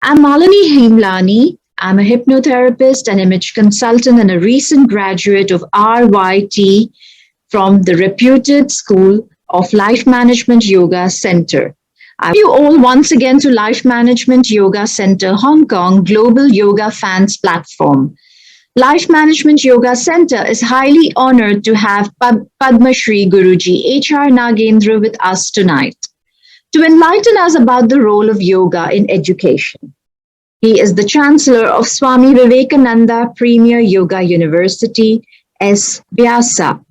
I'm Malini Hemlani. I'm a hypnotherapist and image consultant and a recent graduate of RYT from the reputed School of Life Management Yoga Center. I welcome you all once again to Life Management Yoga Center Hong Kong Global Yoga Fans Platform. Life Management Yoga Center is highly honored to have Padmashri Guruji H.R Nagendra with us tonight to enlighten us about the role of yoga in education. He is the Chancellor of Swami Vivekananda Premier Yoga University, S-VYASA.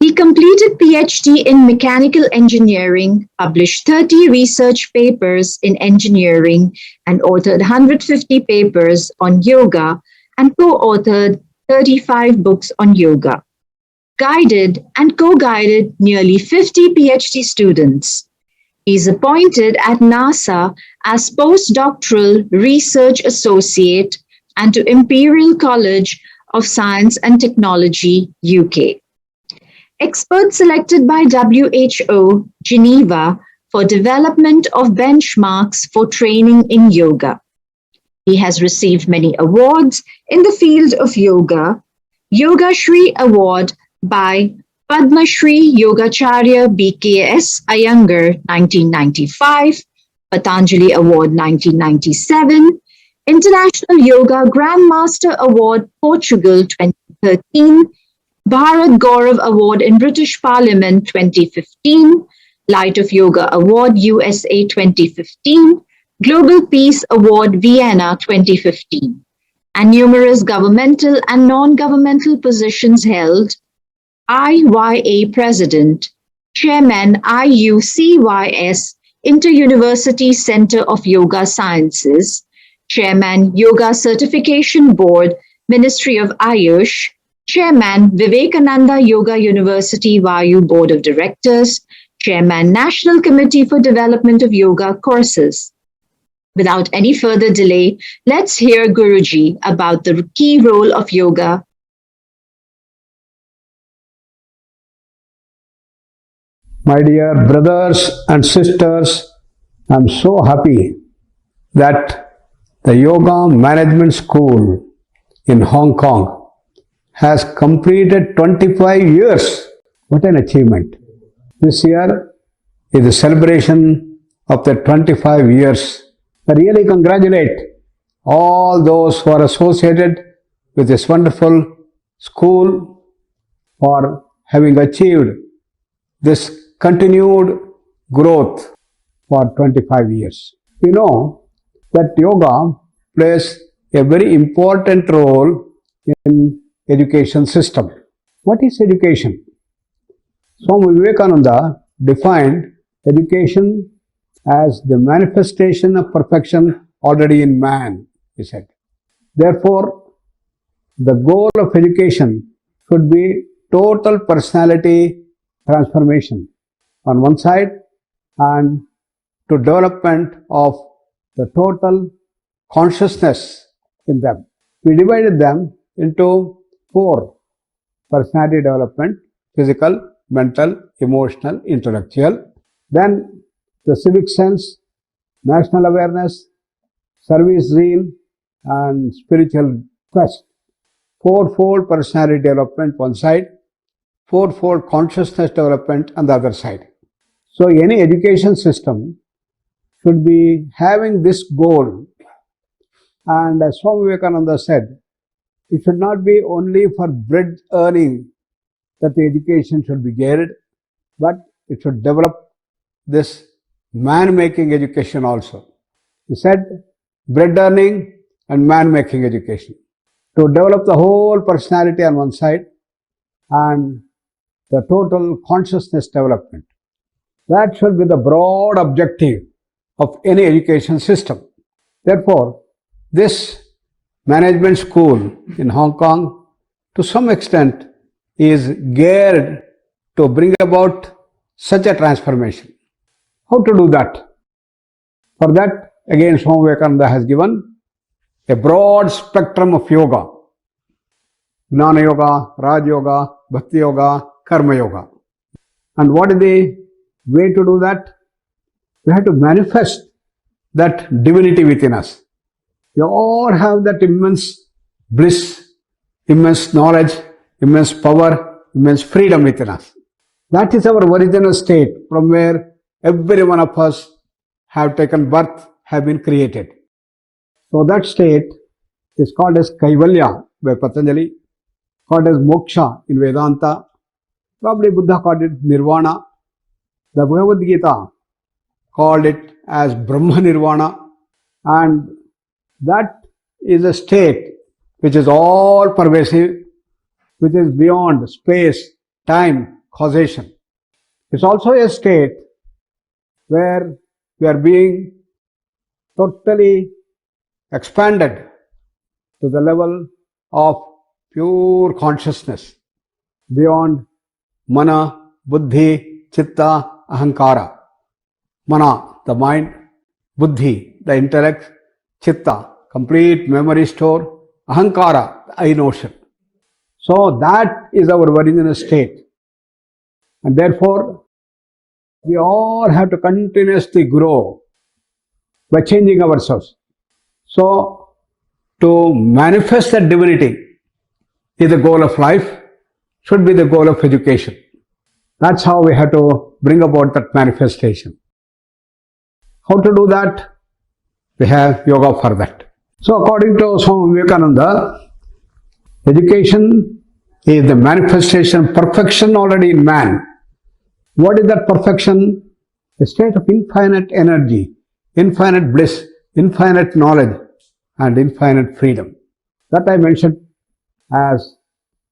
He completed PhD in Mechanical Engineering, published 30 research papers in engineering, and authored 150 papers on yoga, and co-authored 35 books on yoga. Guided and co-guided nearly 50 PhD students. He is appointed at NASA as postdoctoral research associate and to Imperial College of Science and Technology, UK. Expert selected by WHO, Geneva, for development of benchmarks for training in yoga. He has received many awards in the field of yoga, Yoga Shri Award by Padmashri Yogacharya BKS Iyengar 1995, Patanjali Award 1997, International Yoga Grandmaster Award Portugal 2013, Bharat Gaurav Award in British Parliament 2015, Light of Yoga Award USA 2015, Global Peace Award Vienna 2015, and numerous governmental and non-governmental positions held: IYA President, Chairman IUCYS Inter-University Center of Yoga Sciences, Chairman Yoga Certification Board, Ministry of Ayush, Chairman Vivekananda Yoga University Vayu Board of Directors, Chairman National Committee for Development of Yoga Courses. Without any further delay, let's hear Guruji about the key role of yoga. My dear brothers and sisters, I'm so happy that the Yoga Management School in Hong Kong has completed 25 years. What an achievement. This year is the celebration of the 25 years. I really congratulate all those who are associated with this wonderful school for having achieved this continued growth for 25 years. We know that yoga plays a very important role in education system. What is education? Swami Vivekananda defined education as the manifestation of perfection already in man, he said. Therefore, the goal of education should be total personality transformation on one side and to development of the total consciousness in them. We divided them into 4: personality development, physical, mental, emotional, intellectual. Then the civic sense, national awareness, service zeal, and spiritual quest. Fourfold personality development one side, fourfold consciousness development on the other side. So any education system should be having this goal. And as Swami Vivekananda said, it should not be only for bread earning that the education should be geared, but it should develop this man-making education also. He said bread earning and man-making education. To develop the whole personality on one side and the total consciousness development. That should be the broad objective of any education system. Therefore, this management school in Hong Kong, to some extent, is geared to bring about such a transformation. How to do that? For that, again, Swami Vivekananda has given a broad spectrum of yoga. Jnana Yoga, Raj Yoga, Bhakti Yoga, Karma Yoga. And what is the way to do that? We have to manifest that divinity within us. We all have that immense bliss, immense knowledge, immense power, immense freedom within us. That is our original state from where every one of us have taken birth, have been created. So that state is called as Kaivalya by Patanjali, called as Moksha in Vedanta. Probably Buddha called it Nirvana. The Bhagavad Gita called it as Brahma Nirvana. And that is a state which is all pervasive, which is beyond space, time, causation. It's also a state where we are being totally expanded to the level of pure consciousness beyond mana, buddhi, chitta, ahankara. Mana, the mind, buddhi, the intellect, chitta, complete memory store, ahankara, the I notion. So that is our original state. And therefore, we all have to continuously grow by changing ourselves. So, to manifest that divinity is the goal of life, should be the goal of education. That's how we have to bring about that manifestation. How to do that? We have yoga for that. So, according to Swami Vivekananda, education is the manifestation, perfection already in man. What is that perfection? A state of infinite energy, infinite bliss, infinite knowledge, and infinite freedom. That I mentioned as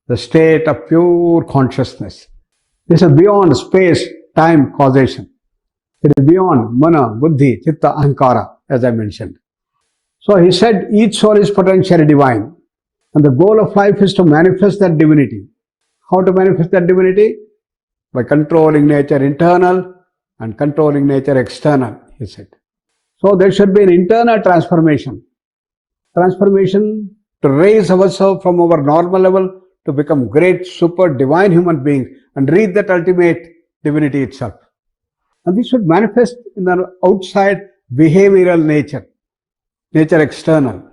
the state of pure consciousness. This is beyond space, time, causation. It is beyond mana, buddhi, chitta, ahankara, as I mentioned. So he said each soul is potentially divine. And the goal of life is to manifest that divinity. How to manifest that divinity? By controlling nature internal and controlling nature external, he said. So there should be an internal transformation. Transformation to raise ourselves from our normal level to become great, super, divine human beings and reach that ultimate divinity itself. And this should manifest in our outside behavioral nature, nature external.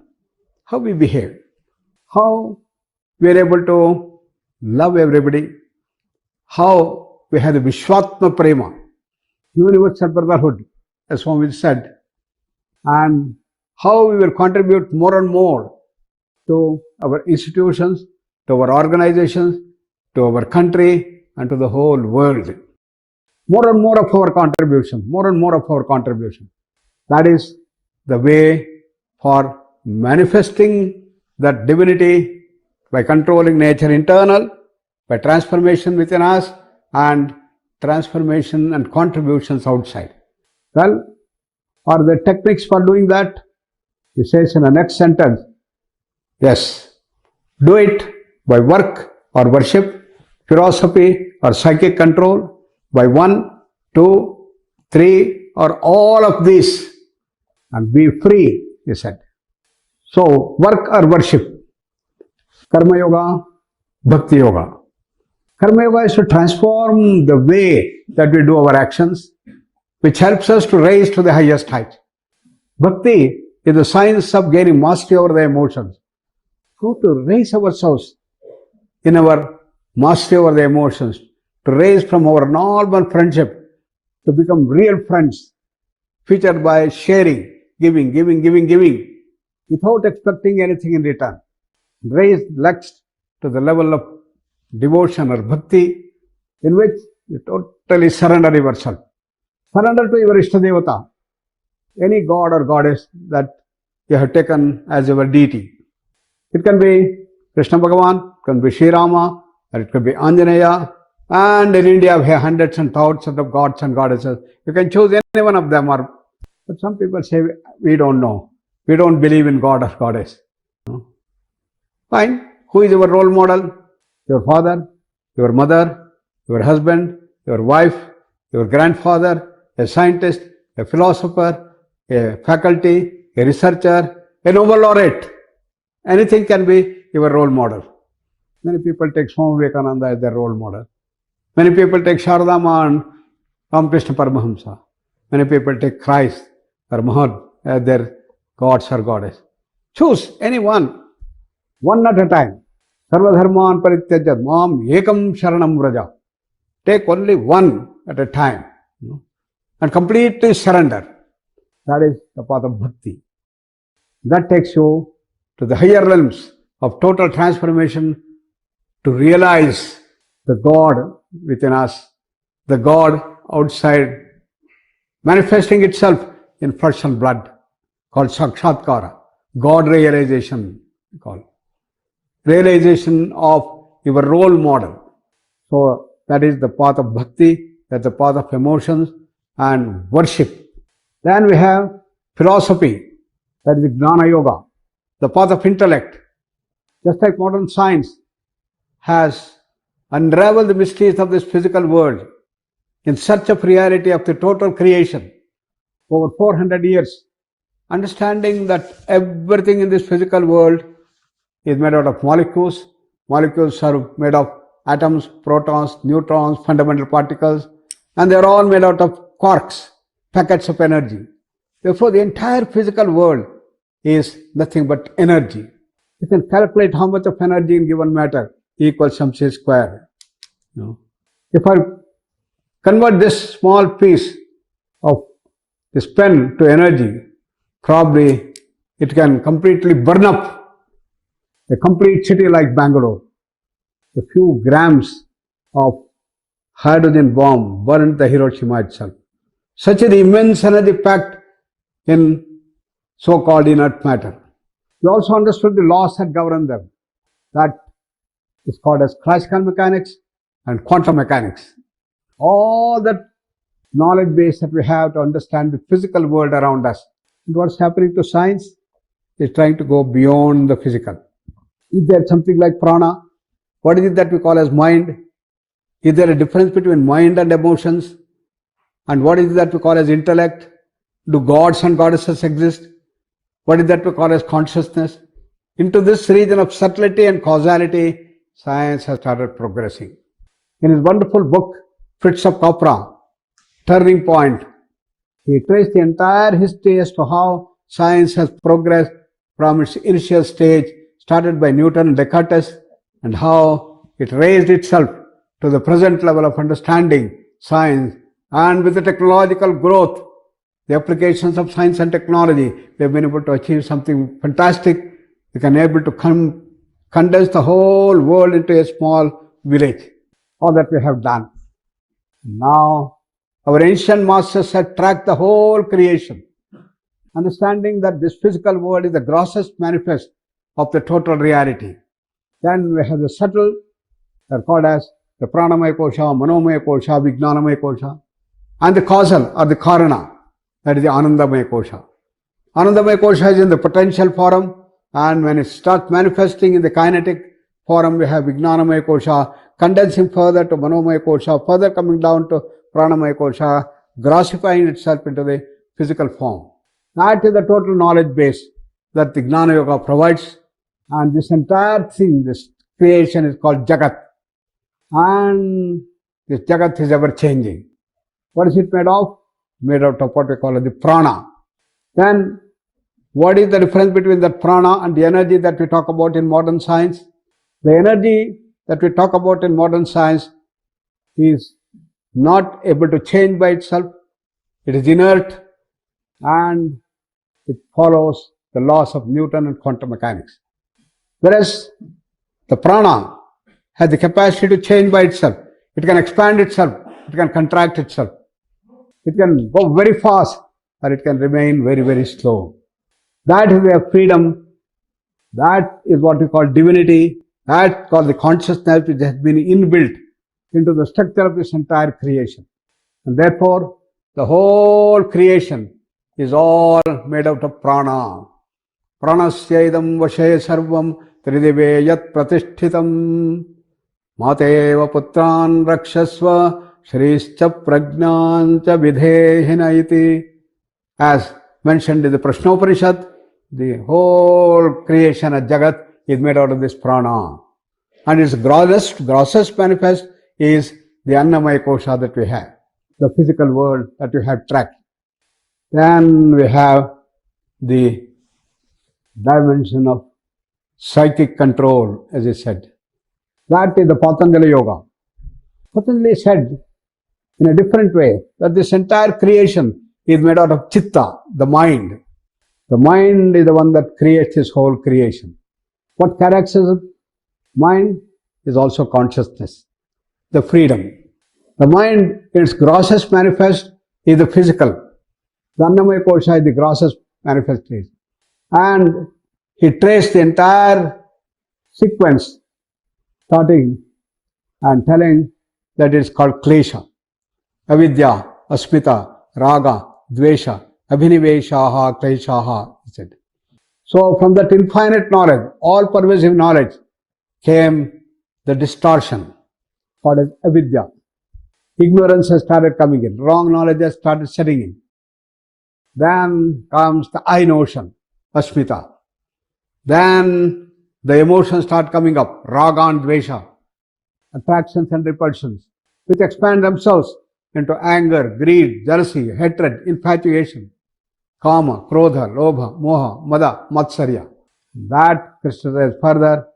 How we behave, how we are able to love everybody, how we have the Vishwatma Prema, universal brotherhood, as Swami said, and how we will contribute more and more to our institutions, to our organizations, to our country, and to the whole world. More and more of our contribution, more and more of our contribution. That is the way for manifesting that divinity by controlling nature internal, by transformation within us, and transformation and contributions outside. Well, are there techniques for doing that? He says in the next sentence, yes, do it by work or worship, philosophy or psychic control, by 1, 2, 3, or all of these, and be free, he said. So, work or worship, Karma Yoga, Bhakti Yoga. Karma Yoga is to transform the way that we do our actions, which helps us to raise to the highest height. Bhakti is the science of gaining mastery over the emotions. How to raise ourselves in our mastery over the emotions, to raise from our normal friendship to become real friends, featured by sharing, giving, without expecting anything in return. Raise next to the level of devotion or bhakti, in which you totally surrender yourself. Surrender to your Ishtadevata, any god or goddess that you have taken as your deity. It can be Krishna Bhagavan, it can be Sri Rama, or it can be Anjaneya, and in India we have hundreds and thousands of gods and goddesses. You can choose any one of them, but some people say, we don't know. We don't believe in god or goddess. Fine. Who is your role model? Your father, your mother, your husband, your wife, your grandfather, a scientist, a philosopher, a faculty, a researcher, a Nobel laureate. Anything can be your role model. Many people take Swami Vivekananda as their role model. Many people take Sharadama and Ramakrishna Paramahamsa. Many people take Christ or Muhammad as their gods or goddess. Choose any one at a time. Sarvadharman parityajya mam ekam sharanam vraja. Take only one at a time, and completely surrender. That is the path of bhakti. That takes you to the higher realms of total transformation, to realize the God within us, the God outside, manifesting itself in flesh and blood, called sakshatkara, God realization, called realization of your role model. So that is the path of bhakti, that's the path of emotions and worship. Then we have philosophy, that is Jnana Yoga, the path of intellect. Just like modern science has unraveled the mysteries of this physical world in search of reality of the total creation over 400 years, understanding that everything in this physical world is made out of molecules. Molecules are made of atoms, protons, neutrons, fundamental particles, and they are all made out of quarks, packets of energy. Therefore, the entire physical world is nothing but energy. You can calculate how much of energy in given matter equals MC square. If I convert this small piece of this pen to energy, probably it can completely burn up a complete city like Bangalore. A few grams of hydrogen bomb burned the Hiroshima itself. Such an immense energy packed in so-called inert matter. We also understood the laws that govern them. That is called as classical mechanics and quantum mechanics. All that knowledge base that we have to understand the physical world around us. And what's happening to science is trying to go beyond the physical. Is there something like prana? What is it that we call as mind? Is there a difference between mind and emotions? And what is it that we call as intellect? Do gods and goddesses exist? What is that we call as consciousness? Into this region of subtlety and causality, science has started progressing. In his wonderful book, Fritz of Capra, Turning Point, he traced the entire history as to how science has progressed from its initial stage, started by Newton and Descartes, and how it raised itself to the present level of understanding science. And with the technological growth, the applications of science and technology, they've been able to achieve something fantastic. They can able to condense the whole world into a small village. All that we have done. Now, our ancient masters had tracked the whole creation, understanding that this physical world is the grossest manifest of the total reality. Then we have the subtle, they are called as the pranamaya kosha, manomaya kosha, vijnanamaya kosha, and the causal or the karana, that is the anandamaya kosha. Anandamaya kosha is in the potential form, and when it starts manifesting in the kinetic form, we have vijnanamaya kosha, condensing further to manomaya kosha, further coming down to pranamaya kosha, grossifying itself into the physical form. That is the total knowledge base that the Jnana Yoga provides, and this entire thing, this creation is called Jagat, and this Jagat is ever changing. What is it made of? Made out of what we call the prana. Then, what is the difference between that prana and the energy that we talk about in modern science? The energy that we talk about in modern science is not able to change by itself. It is inert and it follows the laws of Newton and quantum mechanics. Whereas the prana has the capacity to change by itself. It can expand itself. It can contract itself. It can go very fast or it can remain very, very slow. That is the freedom. That is what we call divinity. That is called the consciousness which has been inbuilt into the structure of this entire creation. And therefore, the whole creation is all made out of prana. Pranasyaidam vashe sarvam tridive yat pratishthitam mateva putran rakshasva shrischa prajnancha vidhehina iti. As mentioned in the Prashnopanishad, the whole creation of Jagat is made out of this prana. And its grossest manifest is the Annamaya Kosha that we have, the physical world that we have tracked. Then we have the dimension of psychic control, as he said. That is the Patanjali Yoga. Patanjali said in a different way that this entire creation is made out of chitta, the mind. The mind is the one that creates this whole creation. What characterizes mind is also consciousness, the freedom. The mind, in its grossest manifest, is the physical. The Annamaya Kosha is the grossest manifestation. And he traced the entire sequence, starting and telling that it is called klesha. Avidya, asmita, raga, dvesha, abhiniveshaha, kleshaha, he said. So from that infinite knowledge, all pervasive knowledge, came the distortion, called as avidya. Ignorance has started coming in. Wrong knowledge has started setting in. Then comes the I notion, asmita. Then the emotions start coming up, raga and dvesha, attractions and repulsions, which expand themselves into anger, greed, jealousy, hatred, infatuation, kama, krodha, lobha, moha, mada, matsarya. That crystallizes further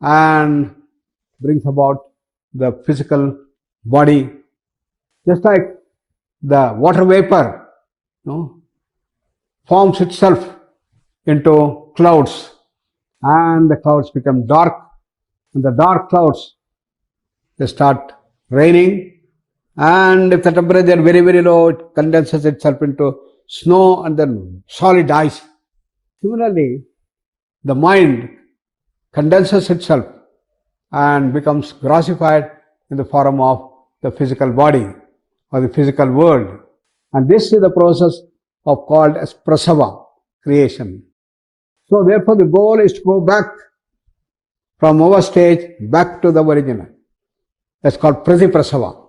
and brings about the physical body. Just like the water vapor, forms itself into clouds, and the clouds become dark, and the dark clouds, they start raining, and if the temperature is very, very low, it condenses itself into snow and then solid ice. Similarly, the mind condenses itself and becomes grossified in the form of the physical body or the physical world. And this is the process of called as prasava, creation. So therefore the goal is to go back from our stage back to the original. That's called pratiprasava.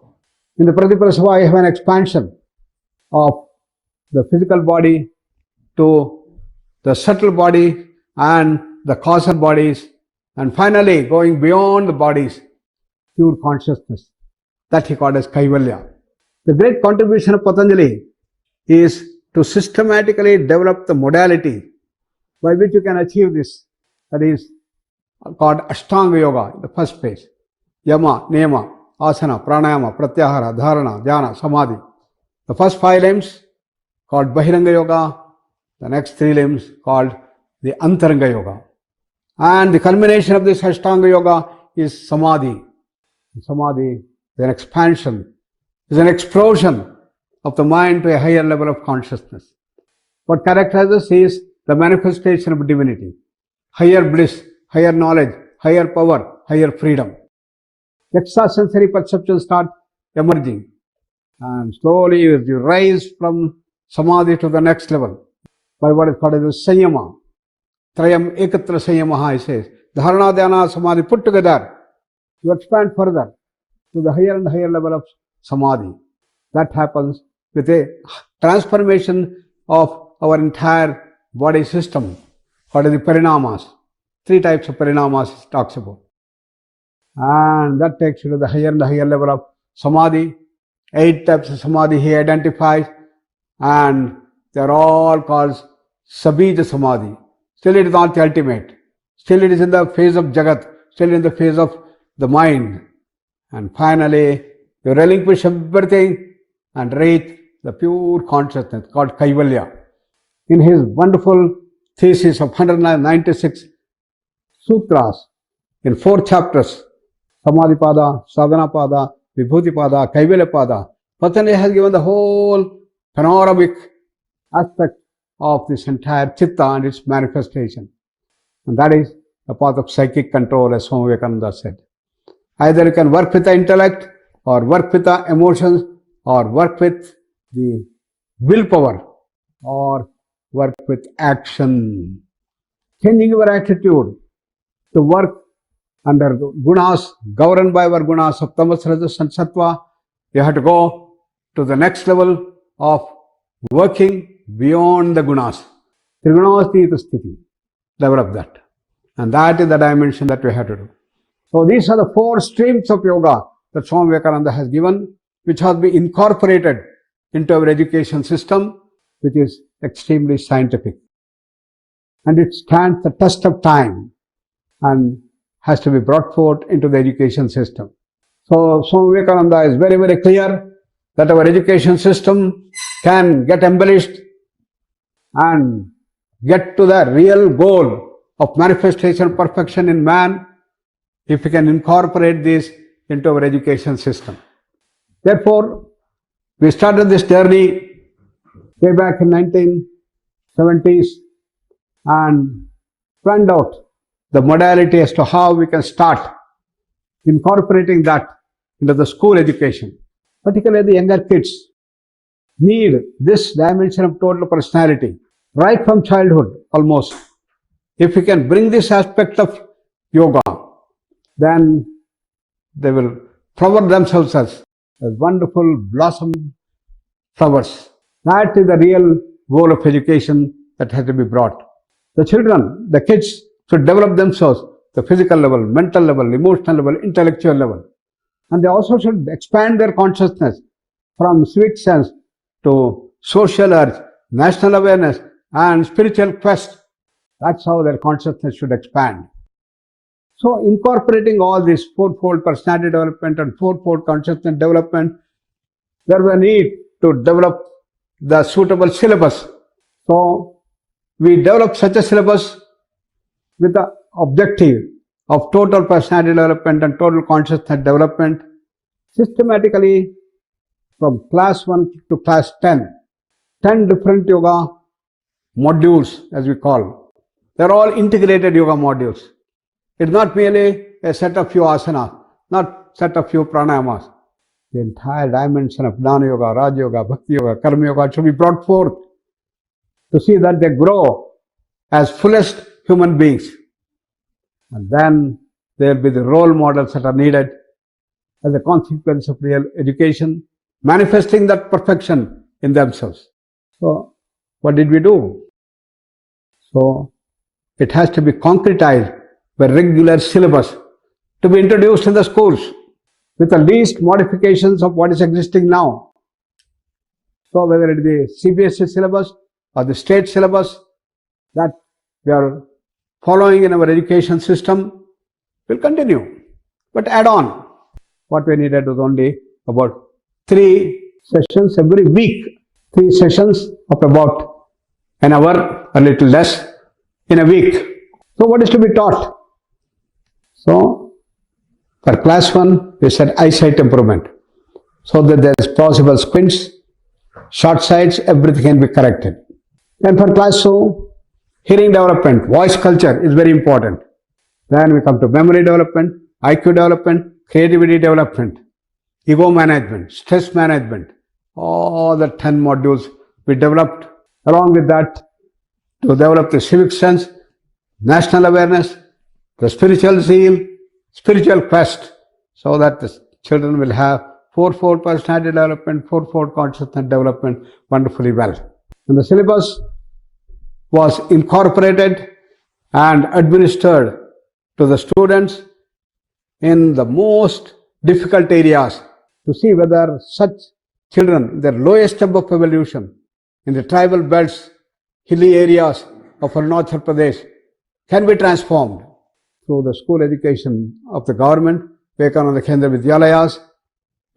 In the pratiprasava, you have an expansion of the physical body to the subtle body and the causal bodies, and finally going beyond the bodies, pure consciousness. That he called as Kaivalya. The great contribution of Patanjali is to systematically develop the modality by which you can achieve this. That is called Ashtanga Yoga, the first phase. Yama, Niyama, Asana, Pranayama, Pratyahara, Dharana, Dhyana, Samadhi. The first 5 limbs called Bahiranga Yoga, the next 3 limbs called the Antaranga Yoga. And the culmination of this Ashtanga Yoga is Samadhi. Samadhi is an expansion, is an explosion of the mind to a higher level of consciousness. What characterizes is the manifestation of divinity, higher bliss, higher knowledge, higher power, higher freedom. Extrasensory perceptions start emerging, and slowly as you rise from Samadhi to the next level by what is called as Sanyama. Trayam ekatra Sanyamaha, he says. Dharana, Dhyana, Samadhi put together, you expand further to the higher and higher level of Samadhi. That happens with a transformation of our entire body system, called as the Parinamas. 3 types of Parinamas he talks about. And that takes you to the higher and higher level of Samadhi. 8 types of Samadhi he identifies, and they are all called Sabija Samadhi. Still it is not the ultimate. Still it is in the phase of Jagat, still in the phase of the mind. And finally, you relinquish everything and reach the pure consciousness called Kaivalya. In his wonderful thesis of 196 sutras, in 4 chapters, Samadhipada, Sadhanapada, Vibhutipada, Kaivalyapada, Patanjali has given the whole panoramic aspect of this entire chitta and its manifestation. And that is the path of psychic control, as Swami Vivekananda said. Either you can work with the intellect, or work with the emotions, or work with the willpower, or work with action. Changing your attitude to work under gunas, governed by our gunas of tamas, rajas and sattva, you have to go to the next level of working beyond the gunas. Trigunastita sthiti. Develop that. And that is the dimension that we have to do. So these are the 4 streams of yoga that Swami Vivekananda has given, which has been incorporated into our education system, which is extremely scientific. and it stands the test of time and has to be brought forth into the education system. So Swami Vivekananda is very, very clear that our education system can get embellished and get to the real goal of manifestation perfection in man if we can incorporate this into our education system. Therefore, we started this journey way back in 1970s and planned out the modality as to how we can start incorporating that into the school education. Particularly the younger kids need this dimension of total personality right from childhood almost. If we can bring this aspect of yoga, then they will flower themselves as wonderful blossom flowers. That is the real goal of education that has to be brought. The children, the kids should develop themselves the physical level, mental level, emotional level, intellectual level. And they also should expand their consciousness from civic sense to social urge, national awareness, and spiritual quest. That's how their consciousness should expand. So incorporating all this fourfold personality development and fourfold consciousness development, there was a need to develop the suitable syllabus. So we developed such a syllabus with the objective of total personality development and total consciousness development systematically from class 1 to class 10. 10 different yoga modules, as we call. They're all integrated yoga modules. It's not merely a set of few asanas, not set of few pranayamas. The entire dimension of Jnana Yoga, Raja Yoga, Bhakti Yoga, Karma Yoga should be brought forth to see that they grow as fullest human beings. And then there will be the role models that are needed as a consequence of real education, manifesting that perfection in themselves. So, what did we do? So, it has to be concretized by regular syllabus to be introduced in the schools with the least modifications of what is existing now. So, whether it be CBSE syllabus or the state syllabus that we are following in our education system will continue. But add on. What we needed was only about 3 sessions every week. 3 sessions of about an hour, a little less, in a week. So what is to be taught? So, for class 1, we said eyesight improvement. So that there is possible squints, short sights, everything can be corrected. And for class 2, hearing development, voice culture is very important. Then we come to memory development, IQ development, creativity development, ego management, stress management. All the 10 modules we developed. Along with that, to develop the civic sense, national awareness, the spiritual zeal, spiritual quest, so that the children will have fourfold personality development, fourfold consciousness development wonderfully well. And the syllabus was incorporated and administered to the students in the most difficult areas to see whether such children, their lowest step of evolution in the tribal belts, hilly areas of Arunachal Pradesh can be transformed through the school education of the government, Vivekananda Kendra Vidyalayas.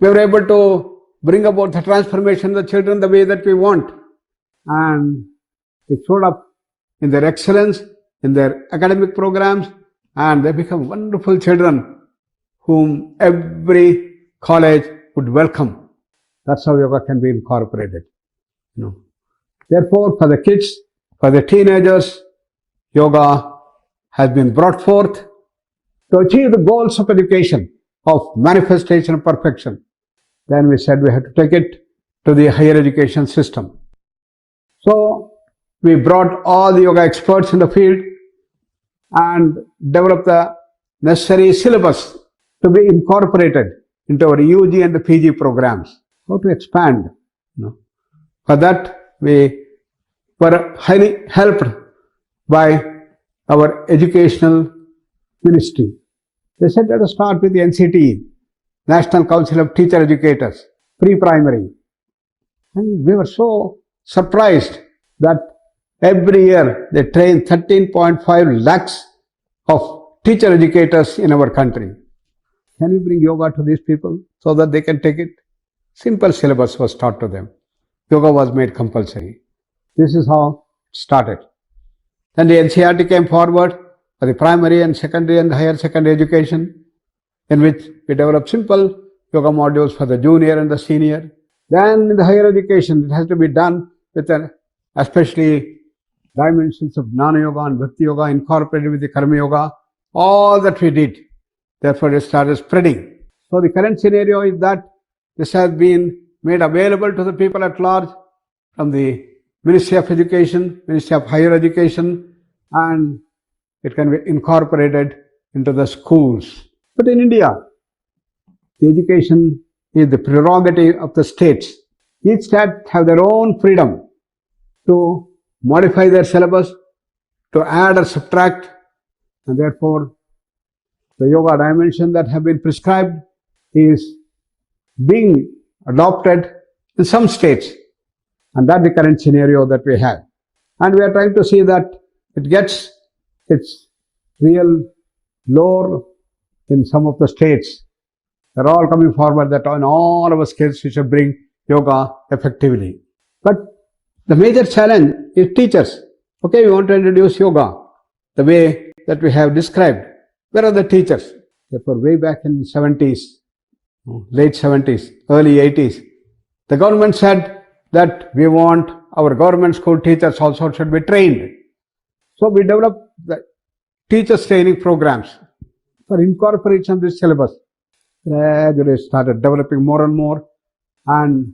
We were able to bring about the transformation of the children the way that we want. And it showed up in their excellence, in their academic programs, and they become wonderful children whom every college would welcome. That's how yoga can be incorporated. Therefore, for the kids, for the teenagers, yoga has been brought forth to achieve the goals of education, of manifestation of perfection. Then we said we had to take it to the higher education system. So, we brought all the yoga experts in the field and developed the necessary syllabus to be incorporated into our UG and the PG programs. How to expand? For that, we were highly helped by our educational ministry. They said, let us start with the NCTE, National Council of Teacher Educators, pre-primary. And we were so surprised that Every year they train 13.5 lakhs of teacher educators in our country. Can we bring yoga to these people so that they can take it? Simple syllabus was taught to them. Yoga was made compulsory. This is how it started. Then the NCERT came forward for the primary and secondary and higher secondary education, in which we developed simple yoga modules for the junior and the senior. Then in the higher education, it has to be done with especially dimensions of Jnana Yoga and Bhakti Yoga incorporated with the Karma Yoga. All that we did. Therefore, it started spreading. So the current scenario is that this has been made available to the people at large from the Ministry of Education, Ministry of Higher Education, and it can be incorporated into the schools. But in India, the education is the prerogative of the states. Each state have their own freedom to modify their syllabus, to add or subtract, and therefore the yoga dimension that have been prescribed is being adopted in some states, and that's the current scenario that we have. And we are trying to see that it gets its real lore in some of the states. They're all coming forward that on all our skills we should bring yoga effectively. But the major challenge is teachers. Okay, we want to introduce yoga the way that we have described. Where are the teachers? Therefore, way back in the 70s, late 70s, early 80s, the government said that we want our government school teachers also should be trained. So we developed the teachers training programs for incorporation of this syllabus. Gradually started developing more and more, and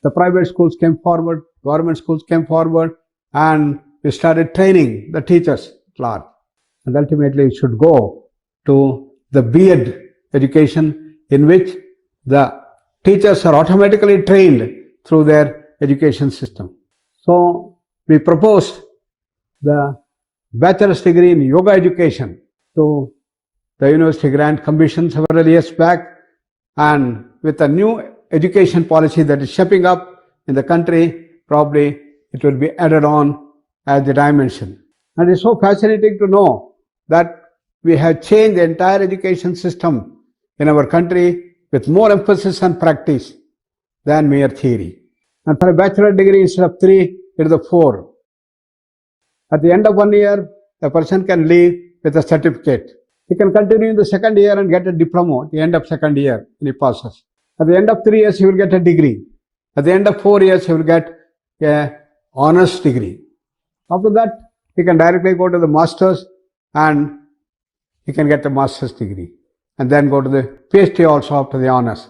the private schools came forward, government schools came forward, and we started training the teachers at large. And ultimately it should go to the B.Ed education, in which the teachers are automatically trained through their education system. So we proposed the bachelor's degree in yoga education to the University Grant Commission several years back, and with a new education policy that is shaping up in the country, probably it will be added on as the dimension. And it's so fascinating to know that we have changed the entire education system in our country with more emphasis on practice than mere theory. And for a bachelor degree, instead of 3, it is 4. At the end of 1 year, a person can leave with a certificate. He can continue in the second year and get a diploma at the end of second year when he passes. At the end of 3 years, he will get a degree. At the end of 4 years, he will get a honors degree. After that, he can directly go to the master's and he can get a master's degree, and then go to the PhD also after the honors.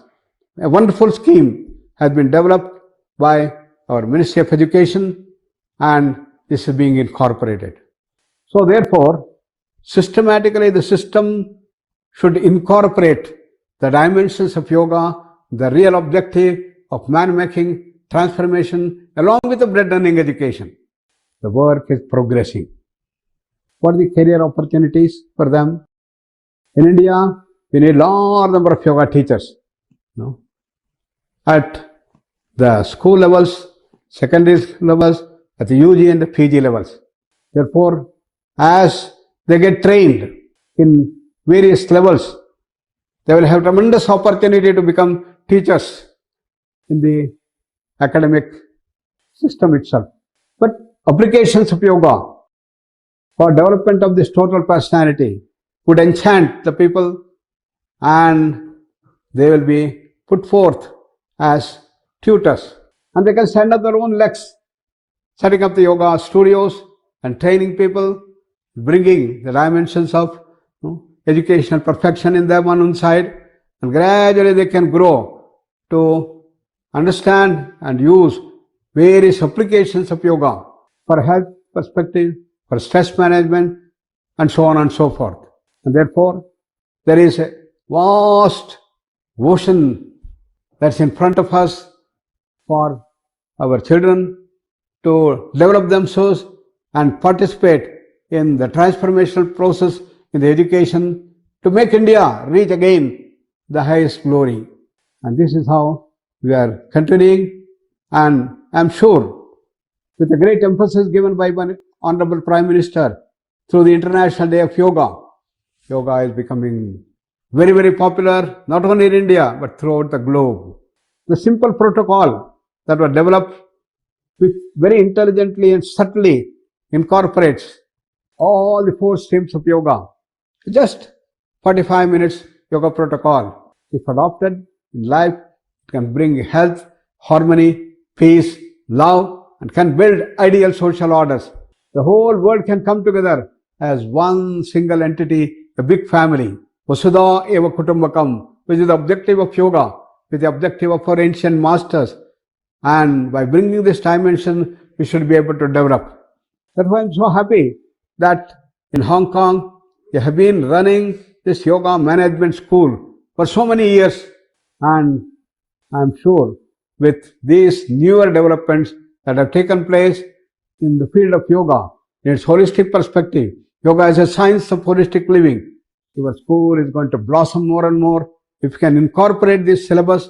A wonderful scheme has been developed by our Ministry of Education, and this is being incorporated. So therefore, systematically the system should incorporate the dimensions of yoga, the real objective of man-making transformation, along with the bread earning education. The work is progressing. What are the career opportunities for them? In India, we need large number of yoga teachers. At the school levels, secondary levels, at the UG and the PG levels. Therefore, as they get trained in various levels, they will have tremendous opportunity to become teachers in the academic system itself. But applications of yoga for development of this total personality would enchant the people, and they will be put forth as tutors, and they can stand up their own legs, setting up the yoga studios and training people, bringing the dimensions of educational perfection in them on one side, and gradually they can grow to understand and use various applications of yoga for health perspective, for stress management, and so on and so forth. And therefore, there is a vast ocean that's in front of us for our children to develop themselves and participate in the transformational process in the education to make India reach again the highest glory. And this is how we are continuing, and I'm sure with a great emphasis given by one Honorable Prime Minister through the International Day of Yoga. Yoga is becoming very, very popular, not only in India, but throughout the globe. The simple protocol that was developed, which very intelligently and subtly incorporates all the four streams of yoga. Just 45 minutes yoga protocol. If adopted in life, it can bring health, harmony, peace, love, and can build ideal social orders. The whole world can come together as one single entity, a big family. Vasudha eva kutumbakam, which is the objective of yoga, with the objective of our ancient masters. And by bringing this dimension, we should be able to develop. That's why I'm so happy that in Hong Kong, they have been running this yoga management school for so many years. And I'm sure with these newer developments that have taken place in the field of yoga, in its holistic perspective, yoga is a science of holistic living. Your school is going to blossom more and more. If you can incorporate this syllabus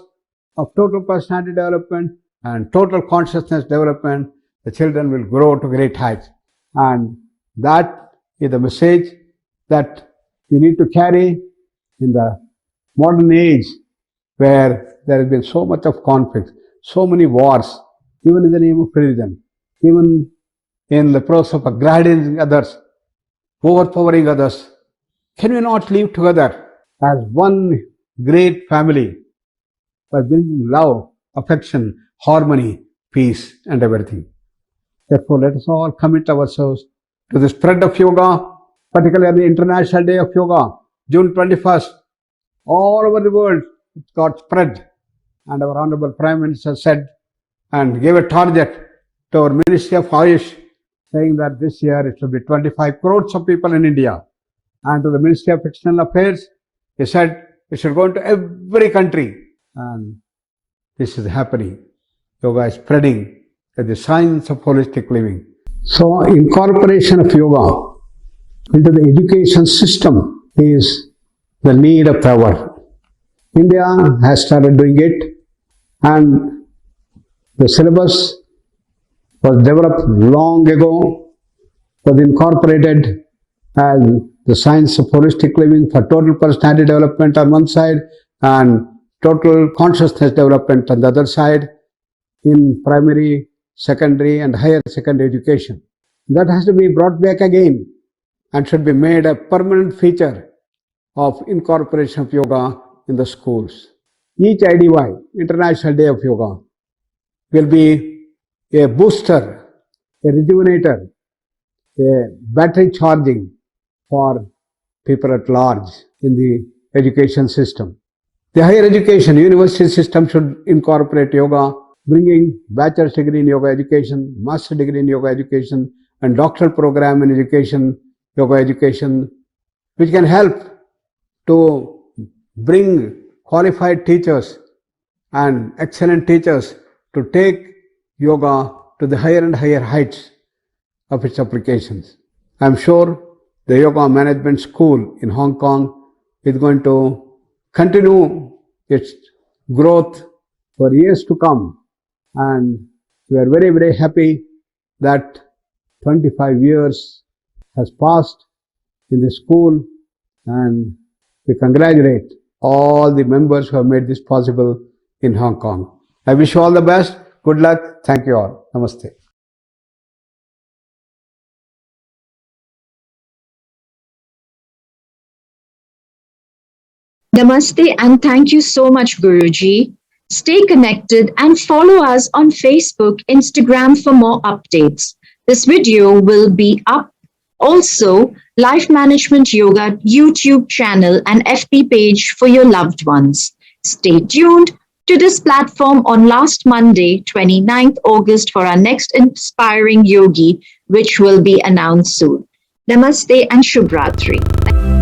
of total personality development and total consciousness development, the children will grow to great heights. And that is the message that we need to carry in the modern age, where there has been so much of conflict, so many wars, even in the name of religion, even in the process of aggrandizing others, overpowering others. Can we not live together as one great family by bringing love, affection, harmony, peace, and everything? Therefore, let us all commit ourselves to the spread of yoga, particularly on the International Day of Yoga, June 21st. All over the world, it got spread. And our Honorable Prime Minister said and gave a target to our Ministry of Ayush, saying that this year it should be 25 crores of people in India. And to the Ministry of External Affairs, he said it should go into every country. And this is happening. Yoga is spreading as the science of holistic living. So, incorporation of yoga into the education system is the need of the hour. India has started doing it, and the syllabus was developed long ago, was incorporated as the science of holistic living for total personality development on one side and total consciousness development on the other side in primary, secondary and higher secondary education. That has to be brought back again and should be made a permanent feature of incorporation of yoga in the schools. Each IDY, International Day of Yoga, will be a booster, a rejuvenator, a battery charging for people at large in the education system. The higher education, university system should incorporate yoga, bringing bachelor's degree in yoga education, master's degree in yoga education, and doctoral program in education, yoga education, which can help to bring qualified teachers and excellent teachers to take yoga to the higher and higher heights of its applications. I am sure the Yoga Management School in Hong Kong is going to continue its growth for years to come, and we are very, very happy that 25 years has passed in the school, and we congratulate all the members who have made this possible in Hong Kong. I wish you all the best. Good luck. Thank you all. Namaste. Namaste and thank you so much, Guruji. Stay connected and follow us on Facebook, Instagram for more updates. This video will be up. Also, Life Management Yoga YouTube channel and FB page for your loved ones. Stay tuned to this platform on last Monday, 29th August for our next inspiring yogi, which will be announced soon. Namaste and Shubhratri.